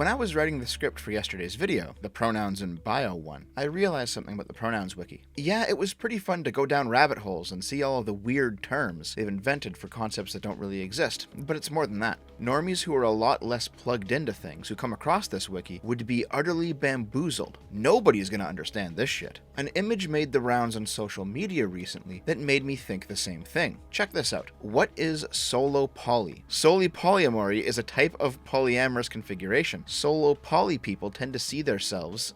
When I was writing the script for yesterday's video, the pronouns and bio one, I realized something about the pronouns wiki. Yeah, it was pretty fun to go down rabbit holes and see all of the weird terms they've invented for concepts that don't really exist, but it's more than that. Normies who are a lot less plugged into things who come across this wiki would be utterly bamboozled. Nobody's gonna understand this shit. An image made the rounds on social media recently that made me think the same thing. Check this out. What is solo poly? Solely polyamory is a type of polyamorous configuration. Solo poly people tend to see themselves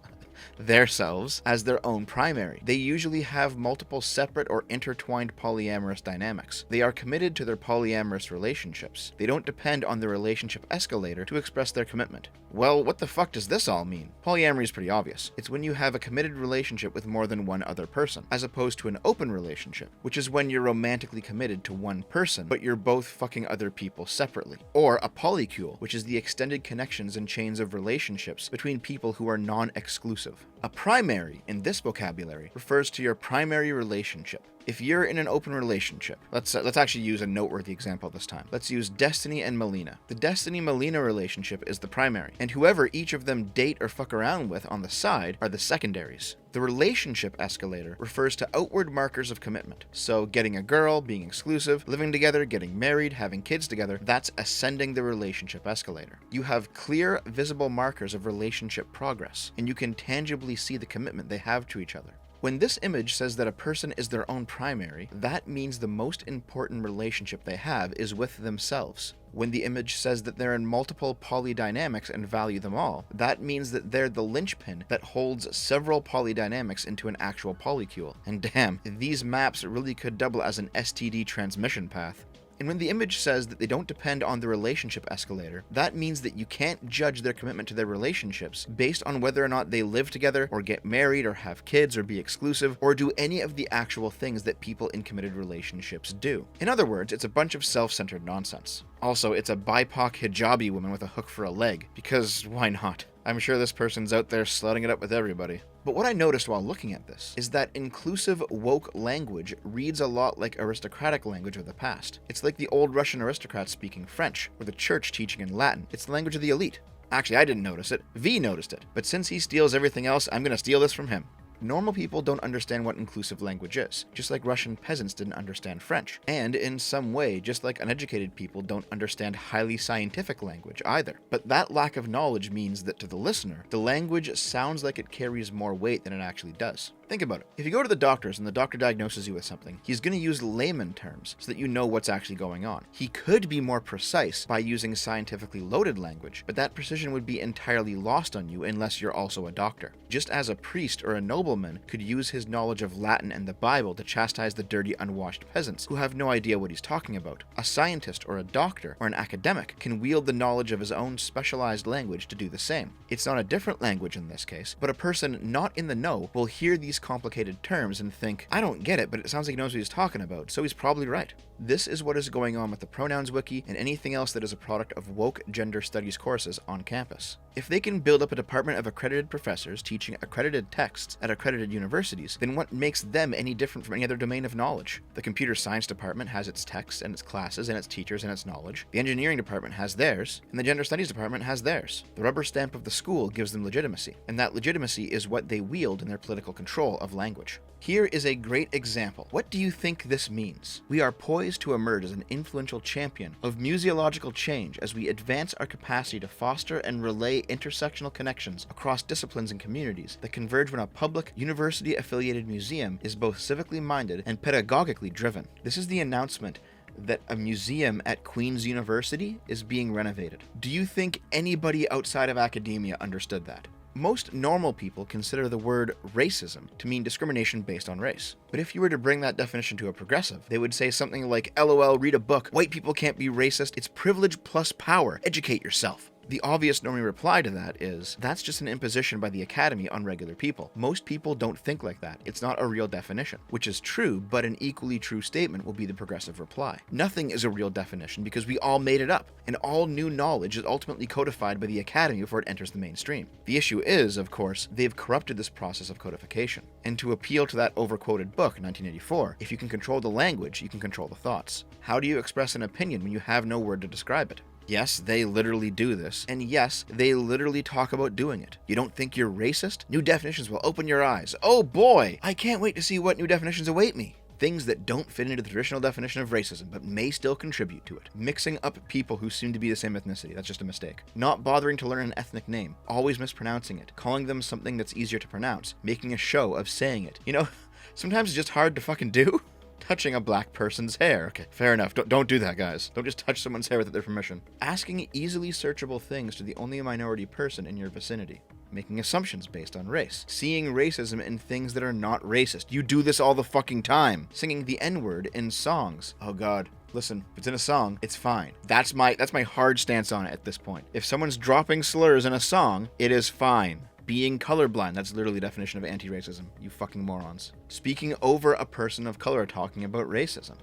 as their own primary. They usually have multiple separate or intertwined polyamorous dynamics. They are committed to their polyamorous relationships. They don't depend on the relationship escalator to express their commitment. Well, what the fuck does this all mean? Polyamory is pretty obvious. It's when you have a committed relationship with more than one other person, as opposed to an open relationship, which is when you're romantically committed to one person, but you're both fucking other people separately. Or a polycule, which is the extended connections and chains of relationships between people who are non-exclusive. A primary, in this vocabulary, refers to your primary relationship. If you're in an open relationship, let's actually use a noteworthy example this time. Let's use Destiny and Melina. The Destiny-Melina relationship is the primary, and whoever each of them date or fuck around with on the side are the secondaries. The relationship escalator refers to outward markers of commitment. So getting a girl, being exclusive, living together, getting married, having kids together, that's ascending the relationship escalator. You have clear, visible markers of relationship progress, and you can tangibly see the commitment they have to each other. When this image says that a person is their own primary, that means the most important relationship they have is with themselves. When the image says that they're in multiple polydynamics and value them all, that means that they're the linchpin that holds several polydynamics into an actual polycule. And damn, these maps really could double as an STD transmission path. And when the image says that they don't depend on the relationship escalator, that means that you can't judge their commitment to their relationships based on whether or not they live together, or get married, or have kids, or be exclusive, or do any of the actual things that people in committed relationships do. In other words, it's a bunch of self-centered nonsense. Also, it's a BIPOC hijabi woman with a hook for a leg, because why not? I'm sure this person's out there slutting it up with everybody. But what I noticed while looking at this is that inclusive woke language reads a lot like aristocratic language of the past. It's like the old Russian aristocrats speaking French, or the church teaching in Latin. It's the language of the elite. Actually, I didn't notice it. V noticed it. But since he steals everything else, I'm gonna steal this from him. Normal people don't understand what inclusive language is, just like Russian peasants didn't understand French. And in some way, just like uneducated people don't understand highly scientific language either. But that lack of knowledge means that to the listener, the language sounds like it carries more weight than it actually does. Think about it. If you go to the doctors and the doctor diagnoses you with something, he's going to use layman terms so that you know what's actually going on. He could be more precise by using scientifically loaded language, but that precision would be entirely lost on you unless you're also a doctor. Just as a priest or a nobleman could use his knowledge of Latin and the Bible to chastise the dirty, unwashed peasants who have no idea what he's talking about, a scientist or a doctor or an academic can wield the knowledge of his own specialized language to do the same. It's not a different language in this case, but a person not in the know will hear these complicated terms and think, I don't get it, but it sounds like he knows what he's talking about, so he's probably right. This is what is going on with the pronouns wiki and anything else that is a product of woke gender studies courses on campus. If they can build up a department of accredited professors teaching accredited texts at accredited universities, then what makes them any different from any other domain of knowledge? The computer science department has its texts and its classes and its teachers and its knowledge. The engineering department has theirs, and the gender studies department has theirs. The rubber stamp of the school gives them legitimacy, and that legitimacy is what they wield in their political control of language. Here is a great example. What do you think this means? We are poised to emerge as an influential champion of museological change as we advance our capacity to foster and relay intersectional connections across disciplines and communities that converge when a public, university-affiliated museum is both civically minded and pedagogically driven. This is the announcement that a museum at Queen's University is being renovated. Do you think anybody outside of academia understood that? Most normal people consider the word racism to mean discrimination based on race. But if you were to bring that definition to a progressive, they would say something like, LOL, read a book, white people can't be racist, it's privilege plus power, educate yourself. The obvious normie reply to that is, that's just an imposition by the academy on regular people. Most people don't think like that. It's not a real definition. Which is true, but an equally true statement will be the progressive reply. Nothing is a real definition because we all made it up, and all new knowledge is ultimately codified by the academy before it enters the mainstream. The issue is, of course, they've corrupted this process of codification. And to appeal to that overquoted book, 1984, if you can control the language, you can control the thoughts. How do you express an opinion when you have no word to describe it? Yes, they literally do this, and yes, they literally talk about doing it. You don't think you're racist? New definitions will open your eyes. Oh boy! I can't wait to see what new definitions await me. Things that don't fit into the traditional definition of racism, but may still contribute to it. Mixing up people who seem to be the same ethnicity, that's just a mistake. Not bothering to learn an ethnic name, always mispronouncing it, calling them something that's easier to pronounce, making a show of saying it. You know, sometimes it's just hard to fucking do. Touching a black person's hair. Okay, fair enough. Don't do that, guys. Don't just touch someone's hair without their permission. Asking easily searchable things to the only minority person in your vicinity. Making assumptions based on race. Seeing racism in things that are not racist. You do this all the fucking time. Singing the N-word in songs. Oh god. Listen, if it's in a song, it's fine. That's my hard stance on it at this point. If someone's dropping slurs in a song, it is fine. Being colorblind, that's literally the definition of anti-racism, you fucking morons. Speaking over a person of color talking about racism.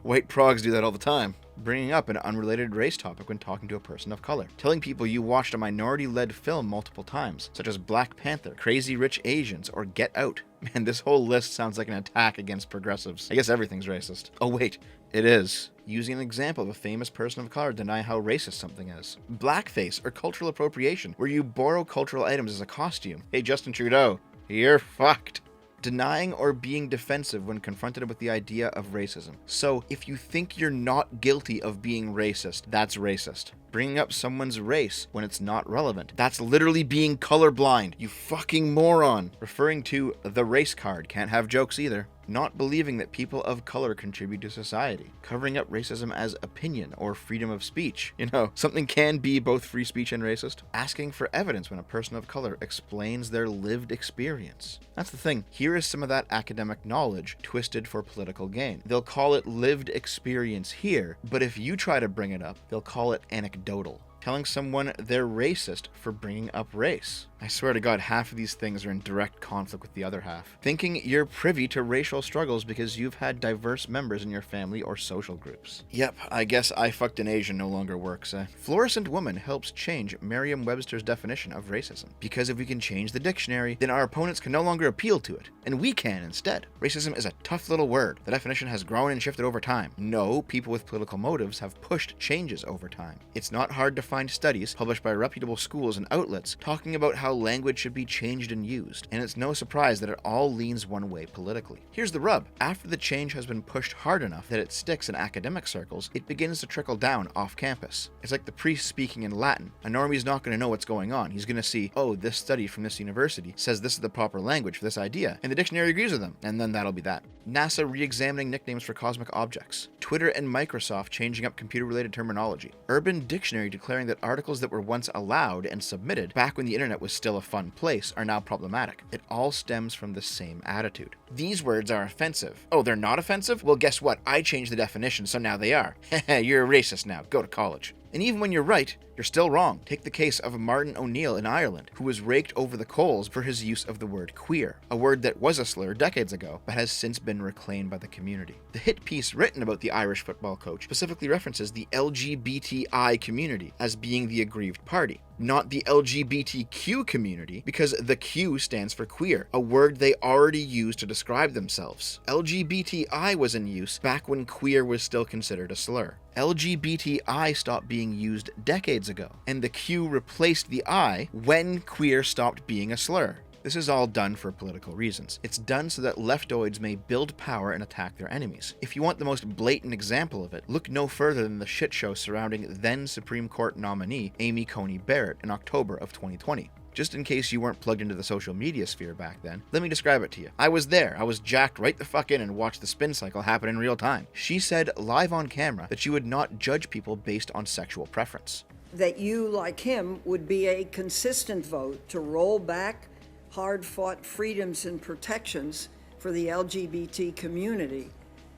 White progs do that all the time. Bringing up an unrelated race topic when talking to a person of color. Telling people you watched a minority-led film multiple times, such as Black Panther, Crazy Rich Asians, or Get Out. Man, this whole list sounds like an attack against progressives. I guess everything's racist. Oh wait, it is. Using an example of a famous person of color to deny how racist something is. Blackface or cultural appropriation, where you borrow cultural items as a costume. Hey Justin Trudeau, you're fucked. Denying or being defensive when confronted with the idea of racism. So, if you think you're not guilty of being racist, that's racist. Bringing up someone's race when it's not relevant. That's literally being colorblind, you fucking moron. Referring to the race card, can't have jokes either. Not believing that people of color contribute to society. Covering up racism as opinion or freedom of speech. You know, something can be both free speech and racist. Asking for evidence when a person of color explains their lived experience. That's the thing. Here is some of that academic knowledge twisted for political gain. They'll call it lived experience here, but if you try to bring it up, they'll call it anecdotal. Telling someone they're racist for bringing up race. I swear to God, half of these things are in direct conflict with the other half. Thinking you're privy to racial struggles because you've had diverse members in your family or social groups. Yep, I guess I fucked an Asian no longer works, eh? Fluorescent woman helps change Merriam-Webster's definition of racism. Because if we can change the dictionary, then our opponents can no longer appeal to it. And we can instead. Racism is a tough little word. The definition has grown and shifted over time. No, people with political motives have pushed changes over time. It's not hard to find studies published by reputable schools and outlets talking about how language should be changed and used, and it's no surprise that it all leans one way politically. Here's the rub. After the change has been pushed hard enough that it sticks in academic circles, it begins to trickle down off campus. It's like the priest speaking in Latin. A normie's not going to know what's going on. He's going to see, oh, this study from this university says this is the proper language for this idea, and the dictionary agrees with them, and then that'll be that. NASA re-examining nicknames for cosmic objects. Twitter and Microsoft changing up computer-related terminology. Urban Dictionary declaring that articles that were once allowed and submitted back when the internet was still a fun place are now problematic. It all stems from the same attitude. These words are offensive. Oh, they're not offensive? Well, guess what? I changed the definition, so now they are. Heh, you're a racist now. Go to college. And even when you're right, you're still wrong. Take the case of Martin O'Neill in Ireland, who was raked over the coals for his use of the word queer, a word that was a slur decades ago, but has since been reclaimed by the community. The hit piece written about the Irish football coach specifically references the LGBTI community as being the aggrieved party, not the LGBTQ community, because the Q stands for queer, a word they already used to describe themselves. LGBTI was in use back when queer was still considered a slur. LGBTI stopped being used decades ago, and the Q replaced the I when queer stopped being a slur. This is all done for political reasons. It's done so that leftoids may build power and attack their enemies. If you want the most blatant example of it, look no further than the shit show surrounding then Supreme Court nominee Amy Coney Barrett in October of 2020. Just in case you weren't plugged into the social media sphere back then, let me describe it to you. I was there. I was jacked right the fuck in and watched the spin cycle happen in real time. She said live on camera that she would not judge people based on sexual preference. That you, like him, would be a consistent vote to roll back hard-fought freedoms and protections for the LGBT community.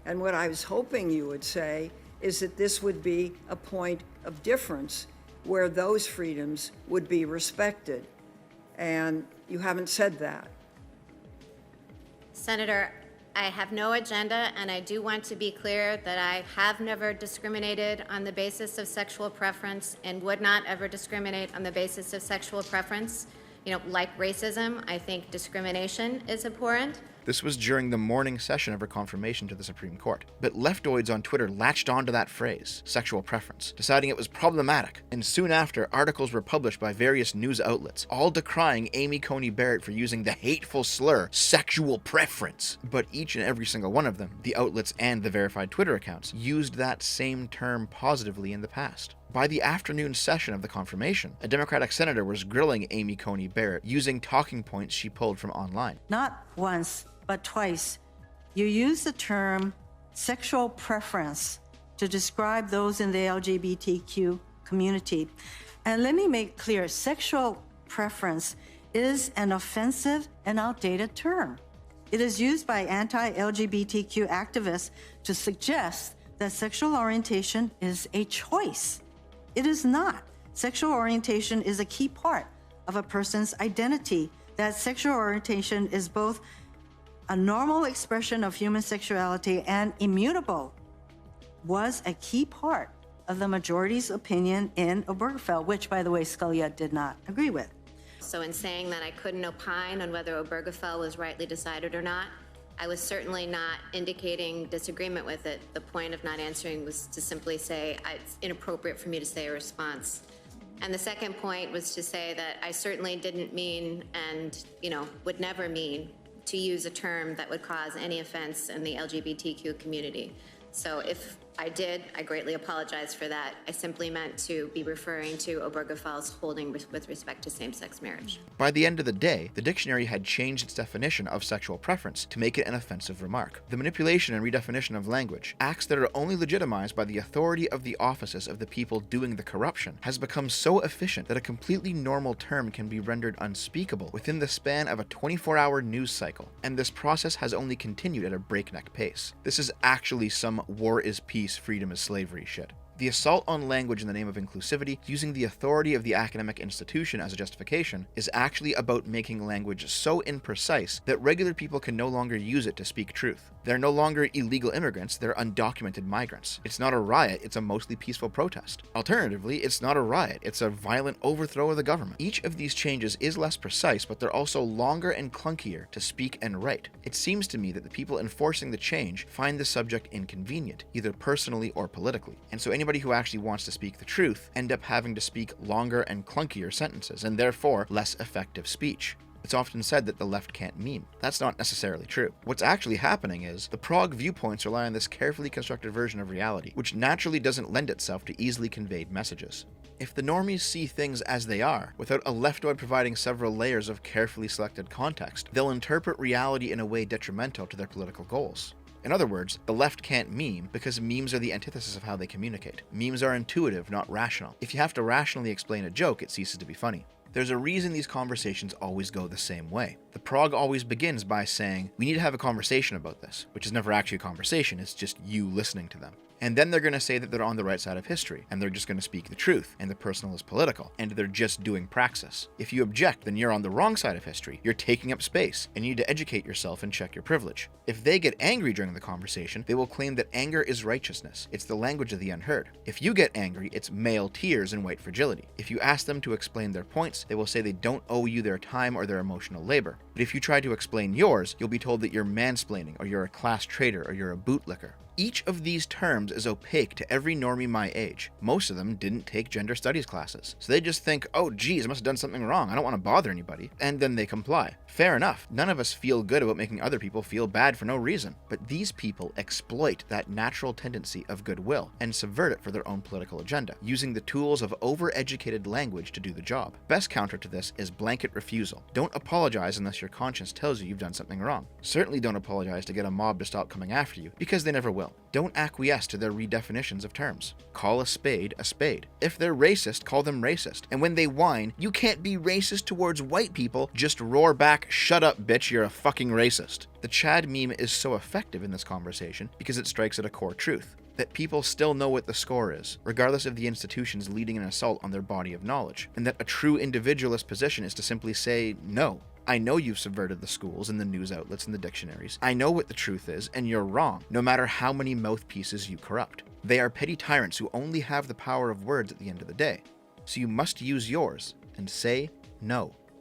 And what I was hoping you would say is that this would be a point of difference where those freedoms would be respected. And you haven't said that. Senator, I have no agenda, and I do want to be clear that I have never discriminated on the basis of sexual preference and would not ever discriminate on the basis of sexual preference. You know, like racism, I think discrimination is abhorrent. This was during the morning session of her confirmation to the Supreme Court. But leftoids on Twitter latched onto that phrase, sexual preference, deciding it was problematic. And soon after, articles were published by various news outlets, all decrying Amy Coney Barrett for using the hateful slur, sexual preference. But each and every single one of them, the outlets and the verified Twitter accounts, used that same term positively in the past. By the afternoon session of the confirmation, a Democratic senator was grilling Amy Coney Barrett using talking points she pulled from online. Not once, but twice, you use the term sexual preference to describe those in the LGBTQ community. And let me make clear, sexual preference is an offensive and outdated term. It is used by anti-LGBTQ activists to suggest that sexual orientation is a choice. It is not. Sexual orientation is a key part of a person's identity. That sexual orientation is both a normal expression of human sexuality and immutable was a key part of the majority's opinion in Obergefell, which, by the way, Scalia did not agree with. So in saying that I couldn't opine on whether Obergefell was rightly decided or not, I was certainly not indicating disagreement with it. The point of not answering was to simply say it's inappropriate for me to say a response. And the second point was to say that I certainly didn't mean and, would never mean to use a term that would cause any offense in the LGBTQ community. So if I did, I greatly apologize for that. I simply meant to be referring to Obergefell's holding with respect to same-sex marriage. By the end of the day, the dictionary had changed its definition of sexual preference to make it an offensive remark. The manipulation and redefinition of language, acts that are only legitimized by the authority of the offices of the people doing the corruption, has become so efficient that a completely normal term can be rendered unspeakable within the span of a 24-hour news cycle, and this process has only continued at a breakneck pace. This is actually some war is peace, freedom is slavery shit. The assault on language in the name of inclusivity, using the authority of the academic institution as a justification, is actually about making language so imprecise that regular people can no longer use it to speak truth. They're no longer illegal immigrants, they're undocumented migrants. It's not a riot, it's a mostly peaceful protest. Alternatively, it's not a riot, it's a violent overthrow of the government. Each of these changes is less precise, but they're also longer and clunkier to speak and write. It seems to me that the people enforcing the change find the subject inconvenient, either personally or politically. And so anybody who actually wants to speak the truth end up having to speak longer and clunkier sentences, and therefore less effective speech. It's often said that the left can't meme. That's not necessarily true. What's actually happening is the prog viewpoints rely on this carefully constructed version of reality, which naturally doesn't lend itself to easily conveyed messages. If the normies see things as they are, without a leftoid providing several layers of carefully selected context, they'll interpret reality in a way detrimental to their political goals. In other words, the left can't meme because memes are the antithesis of how they communicate. Memes are intuitive, not rational. If you have to rationally explain a joke, it ceases to be funny. There's a reason these conversations always go the same way. The prog always begins by saying, we need to have a conversation about this, which is never actually a conversation, it's just you listening to them. And then they're going to say that they're on the right side of history, and they're just going to speak the truth, and the personal is political, and they're just doing praxis. If you object, then you're on the wrong side of history. You're taking up space, and you need to educate yourself and check your privilege. If they get angry during the conversation, they will claim that anger is righteousness. It's the language of the unheard. If you get angry, it's male tears and white fragility. If you ask them to explain their points, they will say they don't owe you their time or their emotional labor. But if you try to explain yours, you'll be told that you're mansplaining, or you're a class traitor, or you're a bootlicker. Each of these terms is opaque to every normie my age. Most of them didn't take gender studies classes, so they just think, oh geez, I must have done something wrong, I don't want to bother anybody, and then they comply. Fair enough, none of us feel good about making other people feel bad for no reason, but these people exploit that natural tendency of goodwill and subvert it for their own political agenda, using the tools of overeducated language to do the job. Best counter to this is blanket refusal. Don't apologize unless your conscience tells you you've done something wrong. Certainly don't apologize to get a mob to stop coming after you, because they never will. Don't acquiesce to their redefinitions of terms. Call a spade a spade. If they're racist, call them racist. And when they whine, you can't be racist towards white people, just roar back, shut up bitch, you're a fucking racist. The Chad meme is so effective in this conversation because it strikes at a core truth. That people still know what the score is, regardless of the institutions leading an assault on their body of knowledge. And that a true individualist position is to simply say no. I know you've subverted the schools and the news outlets and the dictionaries. I know what the truth is, and you're wrong, no matter how many mouthpieces you corrupt. They are petty tyrants who only have the power of words at the end of the day. So you must use yours and say no.